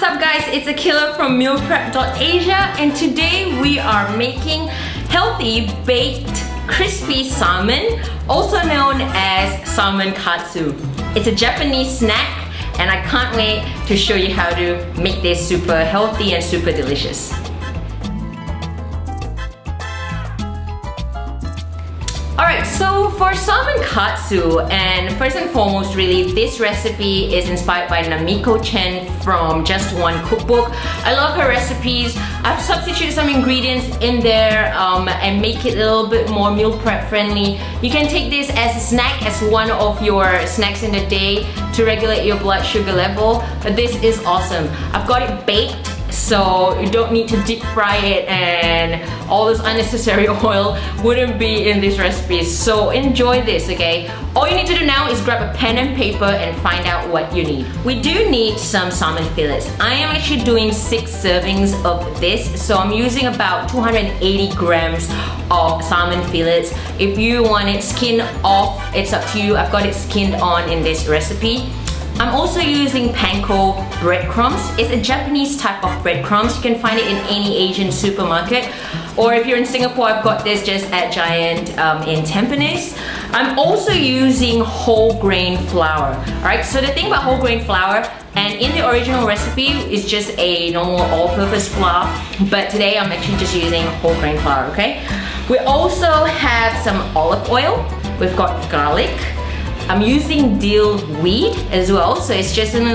what's up guys? It's Akila from mealprep.asia and today we are making healthy baked crispy salmon, also known as Salmon Katsu. It's a Japanese snack and I can't wait to show you how to make this super healthy and super delicious. Alright, so for Salmon Katsu, and first and foremost really, this recipe is inspired by Namiko Chen from Just One Cookbook. I love her recipes. I've substituted some ingredients in there and make it a little bit more meal prep friendly. You can take this as a snack, as one of your snacks in the day to regulate your blood sugar level. But this is awesome. I've got it baked, so you don't need to deep fry it, and all this unnecessary oil wouldn't be in this recipe. So enjoy this, okay? All you need to do now is grab a pen and paper and find out what you need. We do need some salmon fillets. I am actually doing 6 servings of this, so I'm using about 280 grams of salmon fillets. If you want it skinned off, it's up to you. I've got it skinned on in this recipe. I'm also using panko breadcrumbs. It's a Japanese type of breadcrumbs. You can find it in any Asian supermarket. Or if you're in Singapore, I've got this just at Giant in Tampines. I'm also using whole grain flour. Alright, so the thing about whole grain flour, and in the original recipe, it's just a normal all-purpose flour, but today I'm actually just using whole grain flour, okay? We also have some olive oil. We've got garlic. I'm using dill weed as well, so it's just in a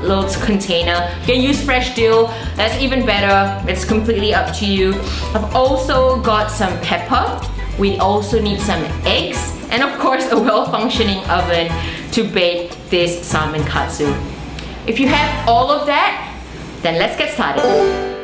little container. You can use fresh dill, that's even better. It's completely up to you. I've also got some pepper. We also need some eggs, and of course a well-functioning oven to bake this salmon katsu. If you have all of that, then let's get started.